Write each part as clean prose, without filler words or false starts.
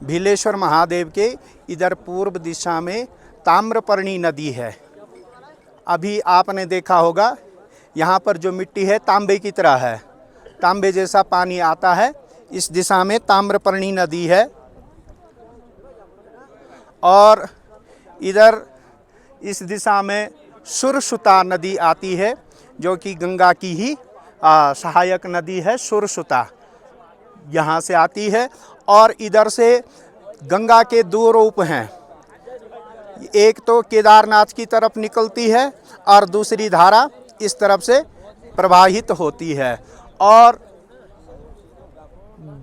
भीलेश्वर महादेव के इधर पूर्व दिशा में ताम्रपर्णी नदी है। अभी आपने देखा होगा यहाँ पर जो मिट्टी है तांबे की तरह है, तांबे जैसा पानी आता है। इस दिशा में ताम्रपर्णी नदी है और इधर इस दिशा में सुरसुता नदी आती है, जो कि गंगा की ही सहायक नदी है। सुरसुता यहाँ से आती है और इधर से गंगा के दो रूप हैं, एक तो केदारनाथ की तरफ निकलती है और दूसरी धारा इस तरफ से प्रवाहित होती है। और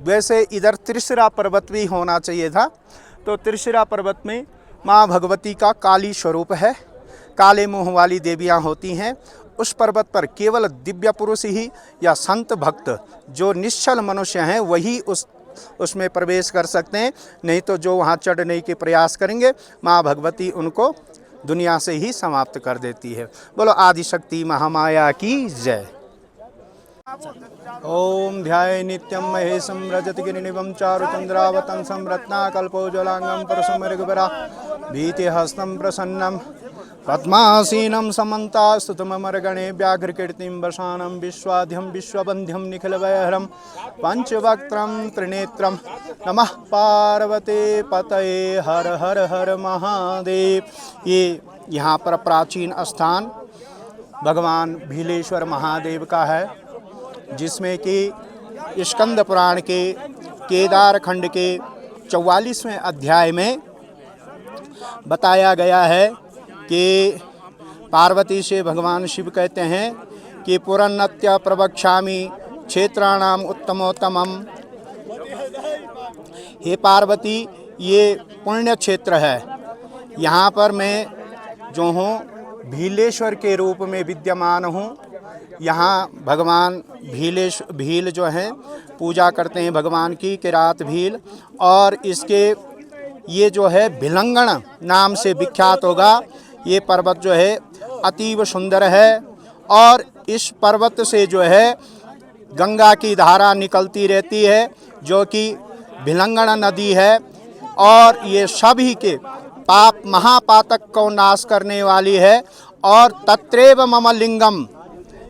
वैसे इधर त्रिशिरा पर्वत भी होना चाहिए था, तो त्रिशिरा पर्वत में माँ भगवती का काली स्वरूप है, काले मुँह वाली देवियाँ होती हैं। उस पर्वत पर केवल दिव्य पुरुष ही या संत भक्त जो निश्चल मनुष्य हैं वही उसमें प्रवेश कर सकते हैं, नहीं तो जो वहाँ चढ़ने के प्रयास करेंगे माँ भगवती उनको दुनिया से ही समाप्त कर देती है। बोलो आदिशक्ति महामाया की जय। ओम ध्याये नित्यं महेशं रजत गिरिनिभं चारुचंद्रावतंसं रत्नाकल्पोज्ज्वलांगं परशुमृगवरा भीतिहस्तं प्रसन्नं पद्मासीनं समन्तास्तुतममरगणे व्याघ्रकीर्तिं वसानं विश्वाद्यं विश्वबन्ध्यं निखिलभयहरं पंचवक्त्रं त्रिनेत्रं नमः पार्वते पतये हर हर हर महादेव। ये यहाँ पर प्राचीन स्थान भगवान भीलेश्वर महादेव का है, जिसमें कि स्कंद पुराण के केदार खंड के 44वें अध्याय में बताया गया है कि पार्वती से भगवान शिव कहते हैं कि पुरन्नत्य प्रवक्ष्यामि क्षेत्राणाम उत्तमोत्तमम। हे पार्वती, ये पुण्य क्षेत्र है, यहाँ पर मैं जो हूँ भीलेश्वर के रूप में विद्यमान हूँ। यहाँ भगवान भील जो हैं पूजा करते हैं भगवान की, किरात भील, और इसके ये जो है भिलंगण नाम से विख्यात होगा। ये पर्वत जो है अतीव सुंदर है और इस पर्वत से जो है गंगा की धारा निकलती रहती है, जो कि भिलंगण नदी है, और ये सभी के पाप महापातक को नाश करने वाली है। और तत्रैव मम लिंगम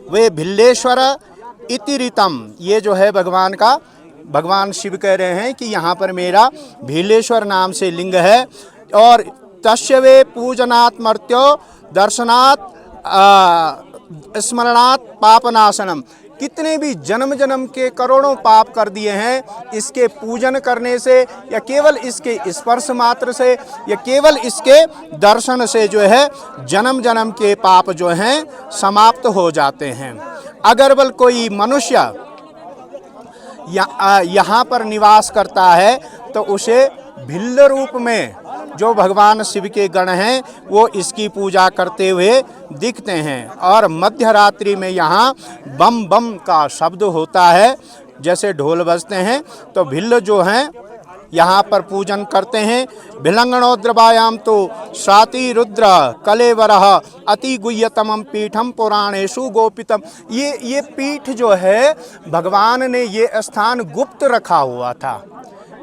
वे भिल्लेश्वर इति ऋतम, ये जो है भगवान शिव कह रहे हैं कि यहाँ पर मेरा भीलेश्वर नाम से लिंग है। और तस्य वे पूजनात् मर्त्यो दर्शनात् स्मरणात् पापनाशनम। कितने भी जन्म जन्म के करोड़ों पाप कर दिए हैं इसके पूजन करने से, या केवल इसके स्पर्श मात्र से, या केवल इसके दर्शन से जो है जन्म जन्म के पाप जो हैं समाप्त हो जाते हैं। अगर बल कोई मनुष्य यहाँ पर निवास करता है तो उसे भिल्ल रूप में जो भगवान शिव के गण हैं वो इसकी पूजा करते हुए दिखते हैं। और मध्य रात्रि में यहाँ बम बम का शब्द होता है, जैसे ढोल बजते हैं, तो भिल्ल जो हैं यहाँ पर पूजन करते हैं। भिलंगणोद्रवायाम तो स्वाति रुद्र कलेवरः अति गुह्यतमं पीठम पुराणेषु गोपितम। ये पीठ जो है भगवान ने ये स्थान गुप्त रखा हुआ था,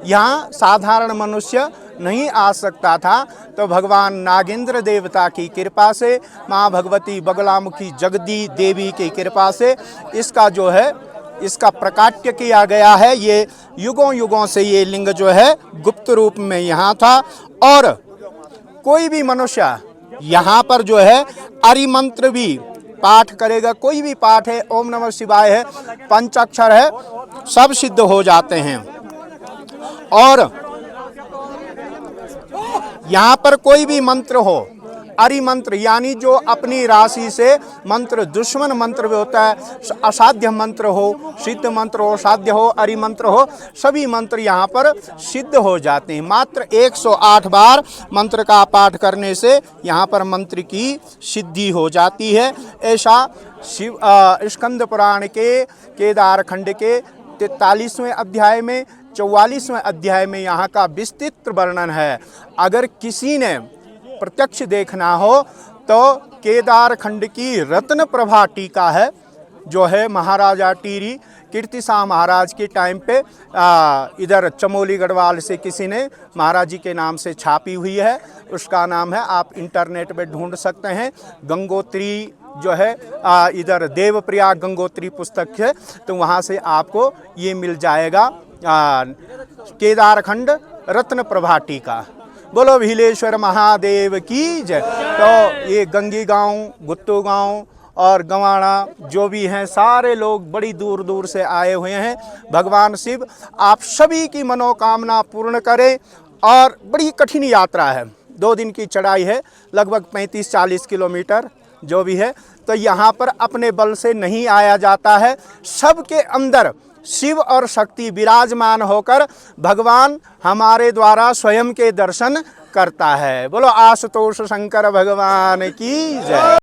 यहाँ साधारण मनुष्य नहीं आ सकता था। तो भगवान नागेंद्र देवता की कृपा से, माँ भगवती बगलामुखी जगदी देवी की कृपा से इसका जो है इसका प्रकाट्य किया गया है। ये युगों युगों से ये लिंग जो है गुप्त रूप में यहाँ था। और कोई भी मनुष्य यहाँ पर जो है अरिमंत्र भी पाठ करेगा, कोई भी पाठ है, ओम नमः शिवाय है, पंचाक्षर है, सब सिद्ध हो जाते हैं। और यहाँ पर कोई भी मंत्र हो, अरि मंत्र यानी जो अपनी राशि से मंत्र, दुश्मन मंत्र भी होता है, असाध्य मंत्र हो, सिद्ध मंत्र हो, साध्य हो, अरि मंत्र हो, सभी मंत्र यहाँ पर सिद्ध हो जाते हैं। मात्र 108 बार मंत्र का पाठ करने से यहाँ पर मंत्र की सिद्धि हो जाती है। ऐसा शिव स्कंद पुराण के केदार खंड के 43वें अध्याय में, 44वें अध्याय में यहाँ का विस्तृत वर्णन है। अगर किसी ने प्रत्यक्ष देखना हो तो केदार खंड की रत्न प्रभा टीका है, जो है महाराजा टीरी कीर्ति शाह महाराज के टाइम पे इधर चमोली गढ़वाल से किसी ने महाराज जी के नाम से छापी हुई है। उसका नाम है, आप इंटरनेट पे ढूंढ सकते हैं, गंगोत्री जो है इधर देवप्रयाग गंगोत्री पुस्तक है, तो वहाँ से आपको ये मिल जाएगा। केदारखंड रत्न प्रभा टीका। बोलो भीलेश्वर महादेव की जय। तो ये गंगी गांव, गुत्तू गांव और गंवाणा जो भी हैं, सारे लोग बड़ी दूर दूर से आए हुए हैं। भगवान शिव आप सभी की मनोकामना पूर्ण करें। और बड़ी कठिन यात्रा है, 2 दिन की चढ़ाई है, लगभग 35-40 किलोमीटर जो भी है। तो यहाँ पर अपने बल से नहीं आया जाता है, सबके अंदर शिव और शक्ति विराजमान होकर भगवान हमारे द्वारा स्वयं के दर्शन करता है। बोलो आशुतोष शंकर भगवान की जय।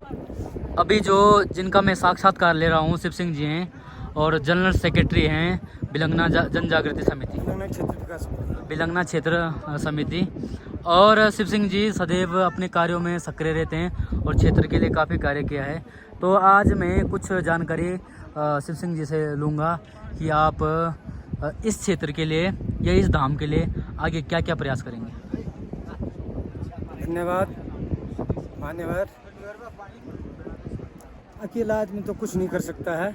अभी जो जिनका मैं साक्षात्कार ले रहा हूँ शिव सिंह जी हैं और जनरल सेक्रेटरी हैं बिलंगना जन जागृति समिति, बिलंगना क्षेत्र समिति। और शिव सिंह जी सदैव अपने कार्यों में सक्रिय रहते हैं और क्षेत्र के लिए काफ़ी कार्य किया है। तो आज मैं कुछ जानकारी शिव सिंह जी से लूँगा कि आप इस क्षेत्र के लिए या इस धाम के लिए आगे क्या क्या प्रयास करेंगे। धन्यवाद मान्यवर। अकेला आदमी तो कुछ नहीं कर सकता है,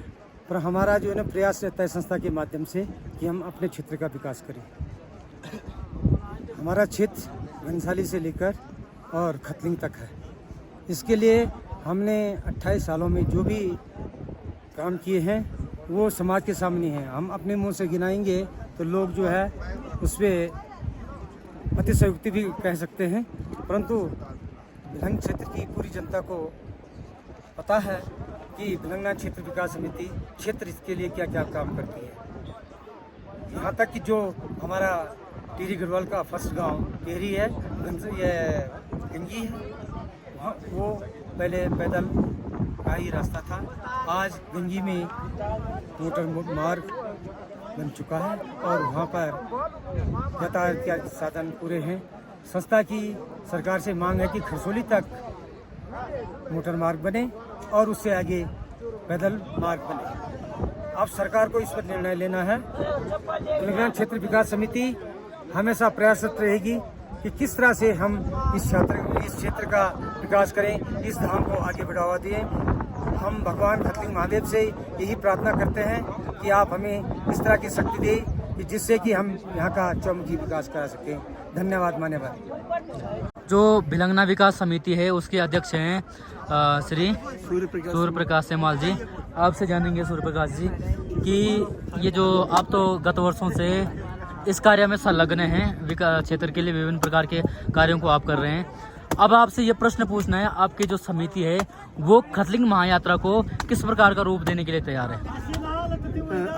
पर हमारा जो है ना प्रयास रहता है संस्था के माध्यम से कि हम अपने क्षेत्र का विकास करें। हमारा क्षेत्र घनसाली से लेकर और खतलिंग तक है। इसके लिए हमने 28 सालों में जो भी काम किए हैं वो समाज के सामने हैं। हम अपने मुंह से गिनाएंगे तो लोग जो है उस पर अतिशयोक्ति भी कह सकते हैं, परंतु बिलंग क्षेत्र की पूरी जनता को पता है कि बिलंगना क्षेत्र विकास समिति क्षेत्र इसके लिए क्या क्या काम करती है। यहाँ तक कि जो हमारा टिहरी गढ़वाल का फर्स्ट गांव टिहरी है, ये गंगी है, वहाँ वो पहले पैदल का ही रास्ता था, आज गंगी में मोटर मार्ग बन चुका है और वहाँ पर यातायात के साधन पूरे हैं। संस्था की सरकार से मांग है कि खरसोली तक मोटर मार्ग बने और उससे आगे पैदल मार्ग बने। अब सरकार को इस पर निर्णय लेना है। बिलंगना क्षेत्र विकास समिति हमेशा प्रयासरत रहेगी कि किस तरह से हम इस क्षेत्र का विकास करें, इस धाम को आगे बढ़ावा दें। हम भगवान खतलिंग महादेव से यही प्रार्थना करते हैं कि आप हमें इस तरह की शक्ति दें कि जिससे कि हम यहाँ का चौमुखी विकास करा सकें। धन्यवाद मान्यवर। जो बिलंगना विकास समिति है उसके अध्यक्ष हैं श्री सूर्य प्रकाश सेमाल जी। आपसे जानेंगे सूर्य प्रकाश जी कि ये जो आप तो गत वर्षों से इस कार्य में संलग्न हैं, विकास क्षेत्र के लिए विभिन्न प्रकार के कार्यों को आप कर रहे हैं। अब आपसे ये प्रश्न पूछना है, आपकी जो समिति है वो खतलिंग महायात्रा को किस प्रकार का रूप देने के लिए तैयार है?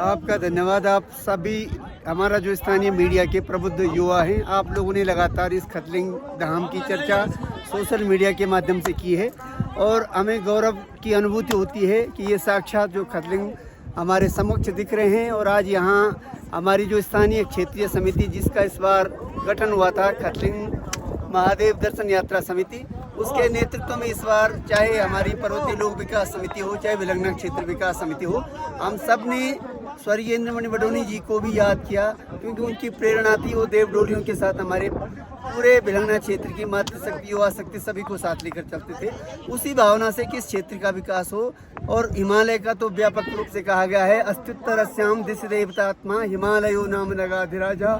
आपका धन्यवाद। आप सभी हमारा जो स्थानीय मीडिया के प्रबुद्ध युवा हैं, आप लोगों ने लगातार इस खतलिंग धाम की चर्चा सोशल मीडिया के माध्यम से की है और हमें गौरव की अनुभूति होती है कि ये साक्षात जो खतलिंग हमारे समक्ष दिख रहे हैं। और आज यहाँ हमारी जो स्थानीय क्षेत्रीय समिति जिसका इस बार गठन हुआ था, खतलिंग महादेव दर्शन यात्रा समिति, उसके नेतृत्व में इस बार चाहे हमारी पर्वतीय लोक विकास समिति हो, चाहे बिलंगना क्षेत्र विकास समिति हो, हम सब ने स्वर्गीय इंद्रमणि बडोनी जी को भी याद किया क्योंकि उनकी प्रेरणा थी। वो देव डोलियों के साथ हमारे पूरे बिलंगना क्षेत्र की मातृशक्ति युवा शक्ति सभी को साथ लेकर चलते थे, उसी भावना से कि इस क्षेत्र का विकास हो। और हिमालय का तो व्यापक रूप से कहा गया है, अस्त्युत्तरस्याम दिशि देवतात्मा हिमालयो नाम नगाधिराजा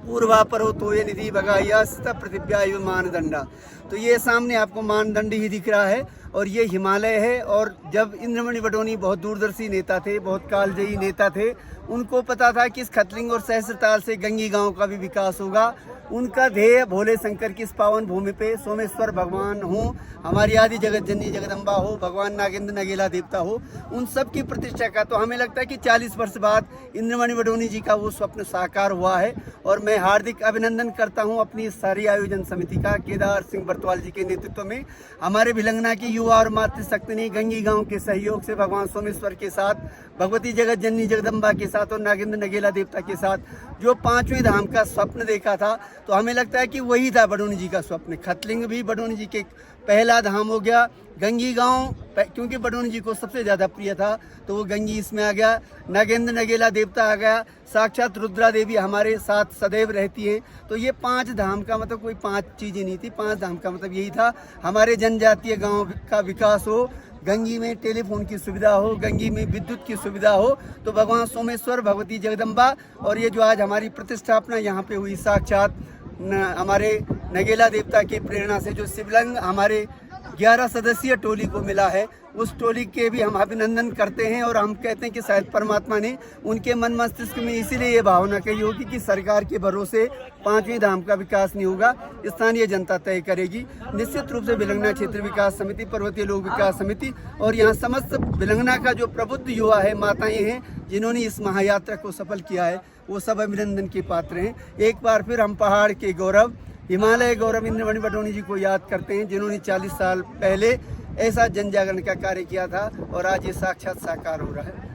पूर्वा पर्वतो ये निधि बगायास्त पृथिव्या एवं मानदंडा। तो ये सामने आपको मानदंड ही दिख रहा है और ये हिमालय है। और जब इंद्रमणि बडोनी बहुत दूरदर्शी नेता थे, बहुत कालजयी नेता थे, उनको पता था कि इस खतलिंग और सहस्त्रताल से गंगी गांव का भी विकास होगा। उनका ध्येय भोले शंकर की इस पावन भूमि पे सोमेश्वर भगवान हो, हमारी आदि जगत जननी जगदम्बा हो, भगवान नागेंद्र नगेला देवता हो, उन सब की प्रतिष्ठा का। तो हमें लगता है कि 40 वर्ष बाद इंद्रमणि बडोनी जी का वो स्वप्न साकार हुआ है। और मैं हार्दिक अभिनंदन करता हूँ अपनी सारी आयोजन समिति का, केदार सिंह बरतवाल जी के नेतृत्व में हमारे बिलंगना की युवा और मातृशक्ति ने गंगी गांव के सहयोग से भगवान सोमेश्वर के साथ, भगवती जगत जननी जगदम्बा के साथ और नागेंद्र नगेला देवता के साथ जो 5वें धाम का स्वप्न देखा था, तो हमें लगता है कि वही था बडोनी जी का स्वप्न। खतलिंग भी बडोनी जी के पहला धाम हो गया गंगी गांव, क्योंकि बडोनी जी को सबसे ज़्यादा प्रिय था तो वो गंगी इसमें आ गया। नागेंद्र नगेला देवता आ गया, साक्षात रुद्रा देवी हमारे साथ सदैव रहती हैं। तो ये 5 धाम का मतलब कोई 5 चीज़ें नहीं थी, 5 धाम का मतलब यही था हमारे जनजातीय गाँव का विकास हो, गंगी में टेलीफोन की सुविधा हो, गंगी में विद्युत की सुविधा हो। तो भगवान सोमेश्वर, भगवती जगदम्बा और ये जो आज हमारी प्रतिष्ठापना यहाँ पे हुई साक्षात हमारे नगेला देवता की प्रेरणा से जो शिवलिंग हमारे 11 सदस्यीय टोली को मिला है, उस टोली के भी हम अभिनंदन करते हैं। और हम कहते हैं कि शायद परमात्मा ने उनके मन मस्तिष्क में इसीलिए ये भावना कही होगी कि सरकार के भरोसे 5वें धाम का विकास नहीं होगा, स्थानीय जनता तय करेगी। निश्चित रूप से बिलंगना क्षेत्र विकास समिति, पर्वतीय लोक विकास समिति और यहाँ समस्त बिलंगना का जो प्रबुद्ध युवा है, माताएं हैं जिन्होंने इस महायात्रा को सफल किया है, वो सब अभिनंदन के पात्र हैं। एक बार फिर हम पहाड़ के गौरव, हिमालय गौरव इंद्रमणि बडोनी जी को याद करते हैं, जिन्होंने 40 साल पहले ऐसा जन जागरण का कार्य किया था और आज ये साक्षात साकार हो रहा है।